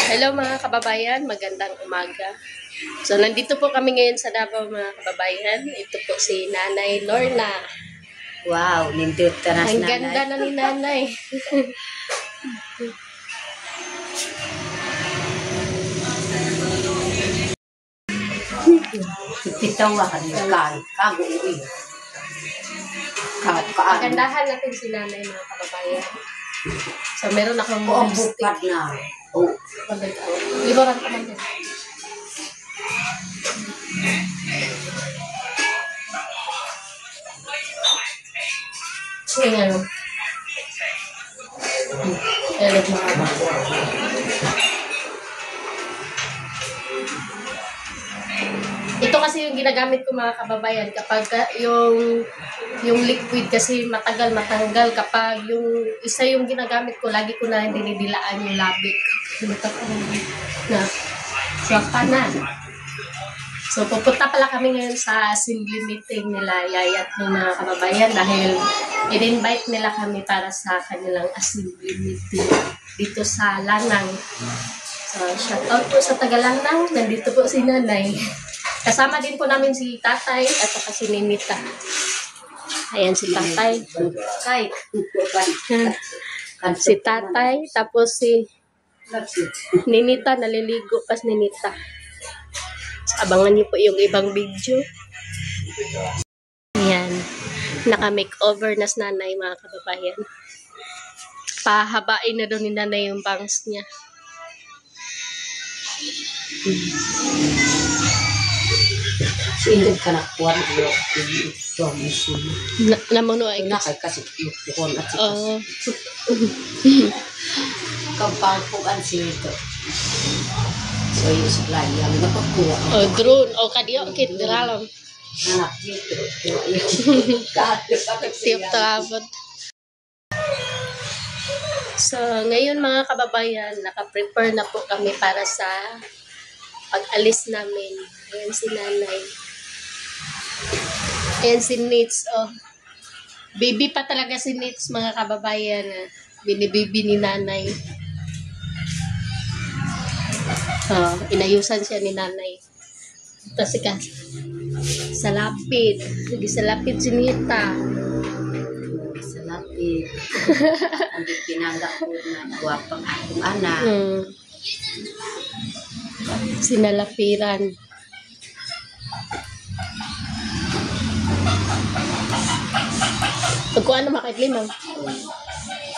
Hello mga kababayan, magandang umaga. So nandito po kami ngayon sa Davao mga kababayan. Ito po si Nanay Lorna. Wow, nindot ka na Ang ganda na ni Nanay. Pitawa ka niya, kago uwi. Pagandahan natin si Nanay mga kababayan. So meron akong bukat na. Oh. Liboran ka man din. Sige nga. Elit mga ito kasi yung ginagamit ko mga kababayan kapag yung liquid kasi matagal matanggal kapag yung isa yung ginagamit ko lagi ko na dinidilaan yung labik na swaka na. So pupunta pala kami ngayon sa assembly meeting nila Yayat ng mga kababayan dahil in-invite nila kami para sa kanilang assembly meeting dito sa Lanang. So shout out po sa Tagalanang, nandito po si Nanay. Kasama din po namin si Tatay at saka si Ninita. Ayan si Tatay. Si Tatay, tapos si Ninita, naliligo pas Ninita. So, abangan niyo po yung ibang video. Ayan. Naka-makeover na si Nanay mga kababayan. Pahabain na daw ni Nanay yung bangs niya. Sindot ka na kuwan ito ang musim. Namuno ay nakay kasi yukon at oo. Kampangpukan sito. So yung supply ang napakuha. Oh, drone. Oh, kadiyo, kit, diralam. Anak dito. Tip trabot. So, ngayon mga kababayan, naka-prepare na po kami para sa pag-alis namin. Ayan si Nanay. Ayan si Nits. Oh. Baby pa talaga si Nits mga kababayan. Binibibi ni Nanay. Oh, inayusan siya ni Nanay. Tapos ka sa lapid. Lagi sa lapid si Nita. Sa lapid. Ang pinanggap ko na guwapang akong anak. Sinalapiran. Pagkuhan na makait limang.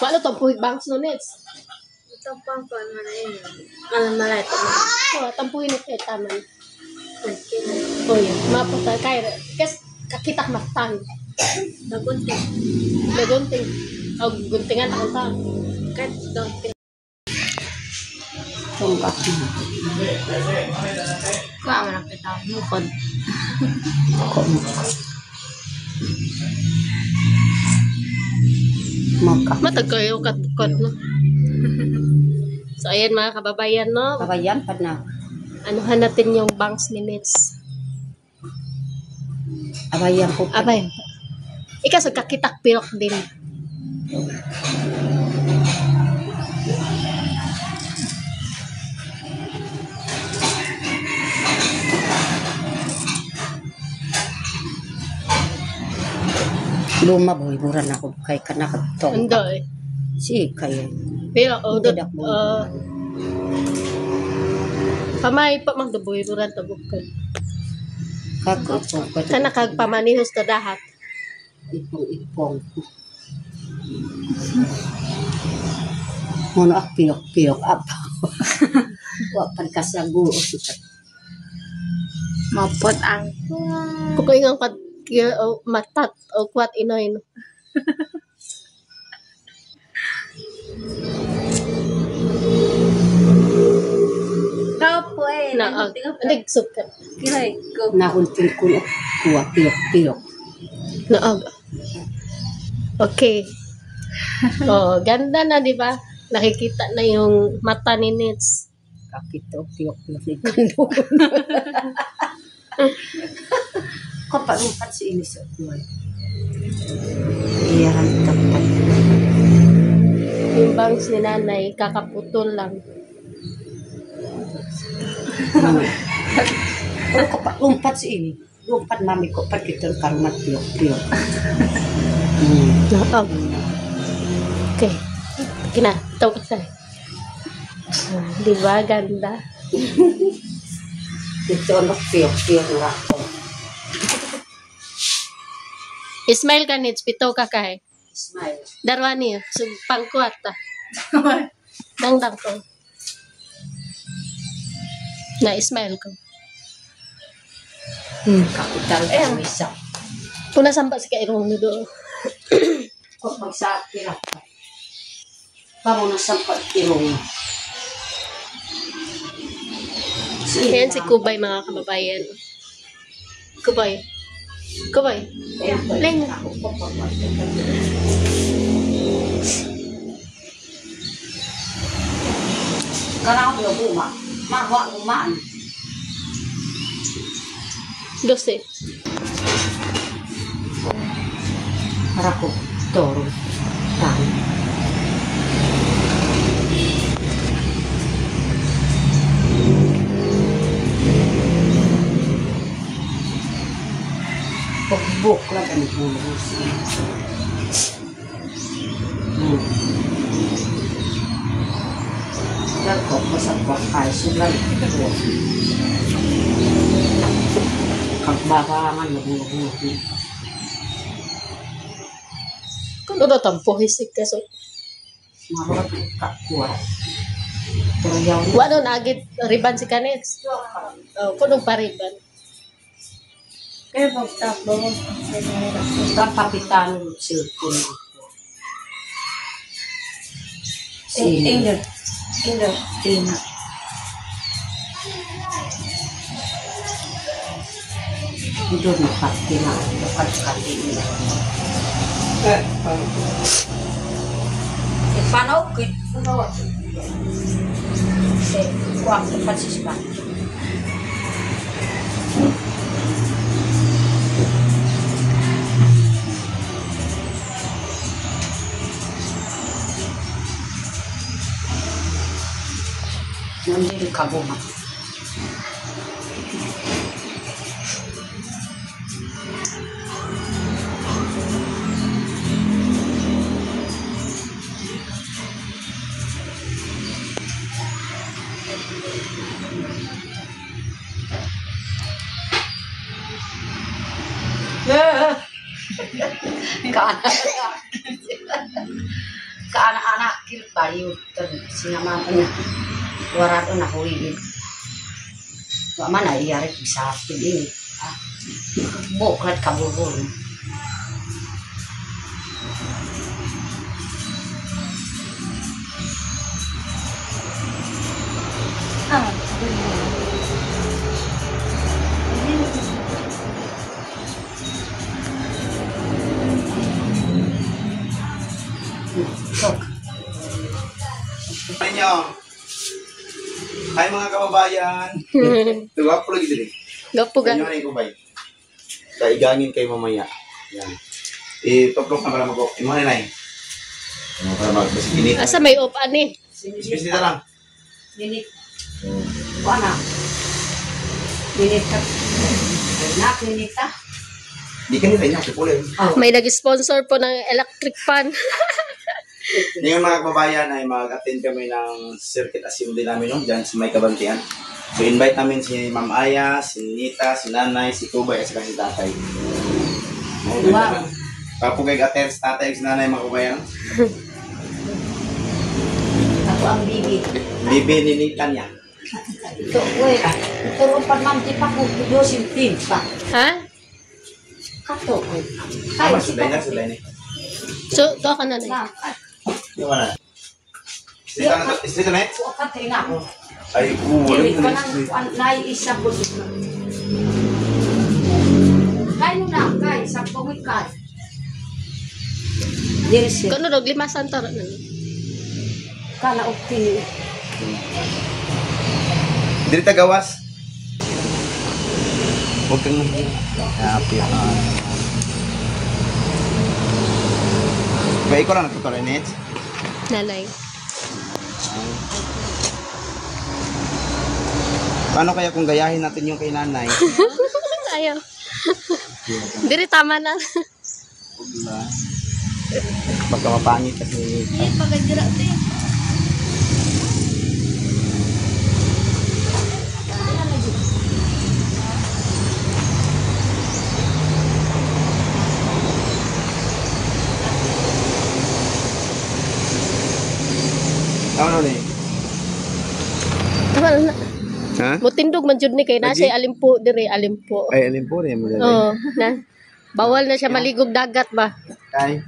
Wala itong puhit banks no nets. Itong pangkuhan mo na yun. Malamala ito mo. Oo, tampuhin ito eh, taman. O yun, mapunta kaya. Kasi kakitak matang. Nagunting. Nagunting. O, guntingan akong tang. Kahit gunting. Tungkak na. Kuha mo na kita. Mukod. Ako mo. Maka. Matag kayo kat-kat, no? So, ayan mga kababayan, no? Kabayan pa na. Anuhan natin yung banks ni Nets. Abayan ko. Abay. Ika sa kakitak pirok din. Luma boy, mura na ako kay kanakatong. Ando eh. Si kayo. Pero, Hindi na ako. Pamay pa magdaboy duran tabukal. Kakotong ko. Kana kag pamanihos to dahat. Ipong. Mono ak piyok apa. Wapan kasago. Mapot ang Kukoy nga kat matat o kwat inoy no. kapo eh. Na nagsup ka. Kiray ko. Nahunting ko na kuwa piyok. Naag. Okay. Oh, ganda na di ba? Nakikita na yung mata ni Nets. Kakito piyok ni kando. Kapalukan si Inis at Noy. Iyahan tapat. Yung bangs ni Nanay, kakaputol lang. Pero kapag lumpat si ini, lumpat mami ko, pat kita karumat piyok-piyok. Naog. Okay. Kina, itaw ka sa'yo. Di ba, ganda? Ito ano, piyok-piyok na ako. Ismail ka nits, pito ka kay. Smile. Darwani, so pangkuat ta. Dang ko. Na Ismail ko. Kapital ang isa. Puna sampa si kairong nudo. Kung magsakira ka. Paano nasampat irong? Yan si Kubay, mga kababayan. Kubay. Kubay. Ling. Karang ko buma. Mahwa umaan. Dose. Para ko toro. Tayo. Pagbuk lang ang bulus. Dahil ko masabak ay sulan ito. Kagbabangan na bulus. Kuno daw tampo hisik ka so. Mga kakuha. Pero yaw Wano nagit riban si Kanets. Oh, kuno pa riban. Kaya pagtapos, Basta papitan ng cellphone ito. Ingrid. Tina. Ito na pati na. Kapag-kati nila. Paano? Kuwak sa pansispan. Nandito ka buma. Kaanak-anak kil bayu sinama niya. Warato na huwiin. Wa man ay yari sa akin ini. Buklat kabulbul. Sok. Inyo. Hi mga kababayan. Tuwa po lagi din. Gapugan. Inyo na yung kubay. Kaigangin kayo mamaya. Yan. Ipaplok na para mag-off. Imo na nai. Para mag-basi kinit. Asa may op ani? Space dito lang. Minit. Wala. Minit ka. Nak, minit ka. Di ka nila inyo. Sipulin. May nag-sponsor po ng electric fan. Ngayon mga kababayan ay mag-attend kami ng circuit assembly namin no? Diyan sa may Kabantian. So invite namin si Ma'am Aya, si Nita, si Nanay, si Kubay at saka si Tatay. Wow. Kapugay attend si Tatay at si Nanay mga kababayan. Ako ang bibi. Bibi ni Nita niya. Ito, wait. Ito rupan ma'am, di pa ko yosin pin pa. Ha? Kato. Tama, suday na, suday na. So, to ka na na. Yung mana? Istri na eh? Ako katay na ako. Ay, Dili ko wala nang naiisa ko. Kayo na, kay, sa pumikay. Dili siya. Kuno dog lima santor na. Kala okay. Dili tagawas. Huwag kang happy. Kaya ikaw lang nagtutuloy, Nets? Nanay. Paano kaya kung gayahin natin yung kay nanay? Ayaw. Diri tama na. Baka mapangit kasi. Pagkadira ito eh. Ano ni? Tama na. Ha? Mutindog man jud ni kay nasa alimpo diri alimpo. Ay, alin po rin. Oh, na. Bawal na siya maligog dagat ba? Ay,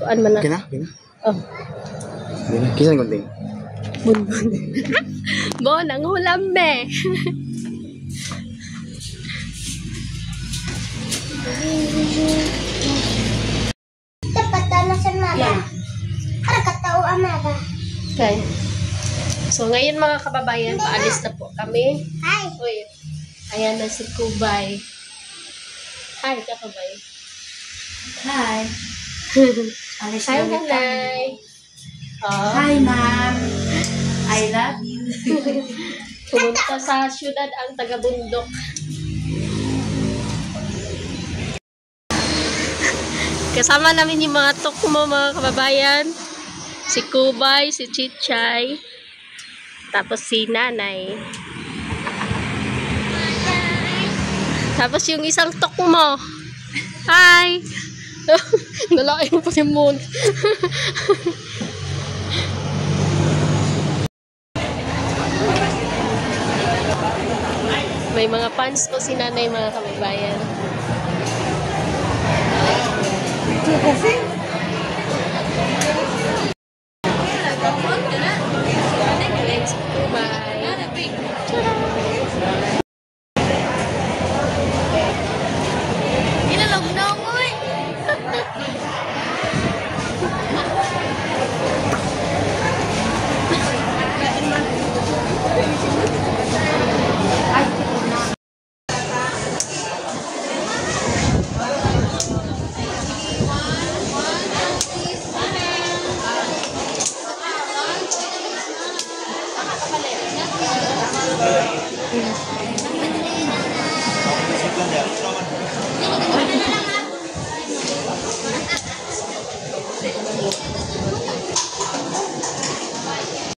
Kuan man na. kina? Kina? Oh, Kisan kunting. bunbun. Bo nang hulam me. Dapat na sa mama. Para katao amaba. Okay. So ngayon mga kababayan, paalis na po kami. Hi. Uy, ayan na si Kubay. Hi, kakabay. Hi. Alis Hi, na ulit kami. nanay. Oh, Hi, ma'am. I love you. pumunta sa syudad ang taga-bundok. Kasama namin yung mga tukmo, mga kababayan. Si Kubay, si Chichay, tapos si Nanay. Tapos yung isang tukmo. Hi! Nalaking pa si Moon. May mga fans po si Nanay, mga kababayan. Kasi